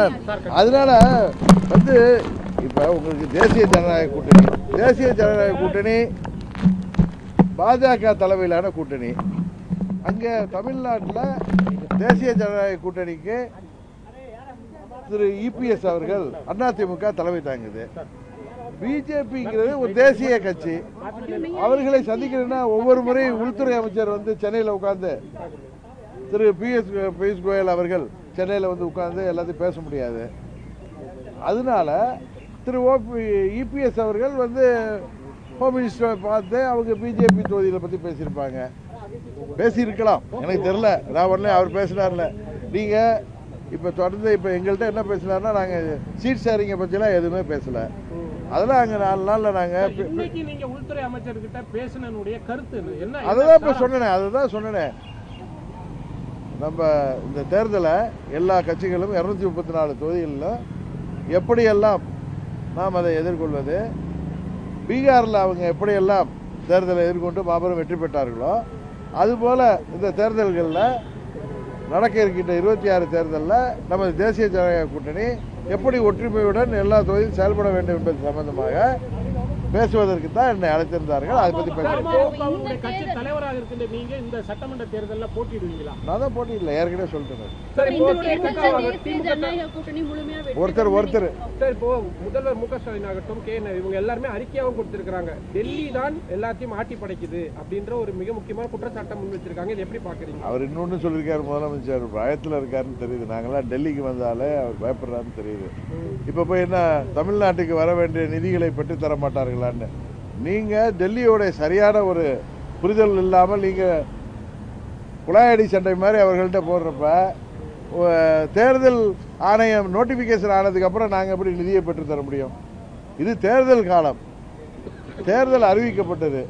அதனால வந்து இப்போ உங்களுக்கு தேசிய ஜனநாயக கூட்டணி பாஜக தலைமையிலான கூட்டணி. அங்கே தமிழ்நாட்டில் தேசிய ஜனநாயக கூட்டணிக்கு திரு இபிஎஸ் அவர்கள் அதிமுக தலைமை தாங்குது. பிஜேபிங்கிறது ஒரு தேசிய கட்சி. அவர்களை சந்திக்கணும்னா ஒவ்வொரு முறையும் உள்துறை அமைச்சர் வந்து சென்னையில் உட்கார்ந்து திரு பியூஷ் கோயல் அவர்கள் சென்னையில் வந்து உட்கார்ந்து எல்லாத்தையும் பேச முடியாது. அதனால திரு இபிஎஸ் அவர்கள் வந்து ஹோம் மினிஸ்டரை பார்த்து அவங்க பிஜேபி தொகுதிகளை பற்றி பேசியிருக்கலாம், எனக்கு தெரியல. நான் உடனே அவர் பேசினார்ல. நீங்கள் இப்போ தொடர்ந்து இப்போ எங்கள்கிட்ட என்ன பேசினார்னா, நாங்கள் சீட் ஷேரிங்கை பற்றிலாம் எதுவுமே பேசலை. அதெல்லாம் அங்கே 4 நாளில் நாங்கள் உள்துறை அமைச்சர்கிட்ட பேசினுடைய கருத்து என்ன? அதுதான் சொன்னேன். நம்ம இந்த தேர்தலை எல்லா கட்சிகளும் 234 தொகுதிகளில் எப்படியெல்லாம் நாம் அதை எதிர்கொள்வது, பீகாரில் அவங்க எப்படியெல்லாம் தேர்தலை எதிர்கொண்டு மாபெரும் வெற்றி பெற்றார்களோ அதுபோல் இந்த தேர்தல்களில் நடக்க இருக்கின்ற 26 தேர்தலில் நமது தேசிய ஜனநாயக கூட்டணி எப்படி ஒற்றுமையுடன் எல்லா தொகுதியும் செயல்பட வேண்டும் என்பது சம்பந்தமாக பேசுவதற்கு தான் என்னை அழைத்திருந்தார்கள். அதை பற்றி கட்சி தலைவராக இருக்கின்ற நீங்க இந்த சட்டமன்ற தேர்தலில் போட்டியிடுவீங்களா? நான் தான் போட்டியிடல, ஏற்கனவே சொல்லிட்டேன். ஒருத்தர் இப்போ முதல்வர் மு.க. ஸ்டாலின் ஆகட்டும், இவங்க எல்லாருமே அறிக்கையாகவும் கொடுத்திருக்காங்க. டெல்லி தான் எல்லாத்தையும் ஆட்டி படைக்குது அப்படின்ற ஒரு மிக முக்கியமான குற்றச்சாட்டை முன் வச்சிருக்காங்க. இது எப்படி பாக்குறீங்க? அவர் இன்னொன்னு சொல்லியிருக்காரு, முதலமைச்சர் பயத்தில் இருக்காருன்னு தெரியுது. நாங்களாம் டெல்லிக்கு வந்தாலே அவர் பயப்படுறாருன்னு தெரியுது. இப்போ போய் என்ன தமிழ்நாட்டுக்கு வர வேண்டிய நிதிகளை பெற்று தர மாட்டார்கள்? நீங்க டெல்லியோட சரியான ஒரு புரிதல் இல்லாமல் நீங்க குழாயடி சண்டை மாதிரி அவர்கள்ட்ட போடுறப்ப தேர்தல் ஆணையம் நோட்டிபிகேஷன் ஆனதுக்கு அப்புறம் நாங்க எப்படி நிதியை பெற்று தர முடியும்? இது தேர்தல் காலம், தேர்தல் அறிவிக்கப்பட்டது.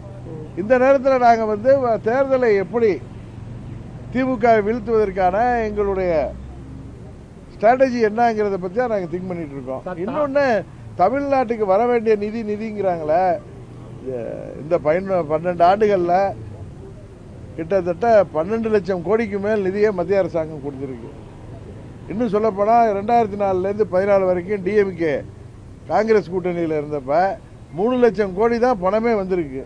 இந்த நேரத்தில் நாங்க வந்து தேர்தலை எப்படி திமுக வீழ்த்துவதற்கான எங்களுடைய ஸ்ட்ராட்டஜி என்னங்கிறத பத்தி தான் நாங்க திங்க் பண்ணிட்டு இருக்கோம். இன்னொன்னு, தமிழ்நாட்டுக்கு வர வேண்டிய நிதிங்கிறாங்களே, இந்த 12 ஆண்டுகளில் கிட்டத்தட்ட 12 லட்சம் கோடிக்கு மேல் நிதியை மத்திய அரசாங்கம் கொடுத்துருக்கு. இன்னும் சொல்லப்போனால் 2004லேருந்து 2014 வரைக்கும் டிஎம்கே காங்கிரஸ் கூட்டணியில் இருந்தப்ப 3 லட்சம் கோடி தான் பணமே வந்திருக்கு.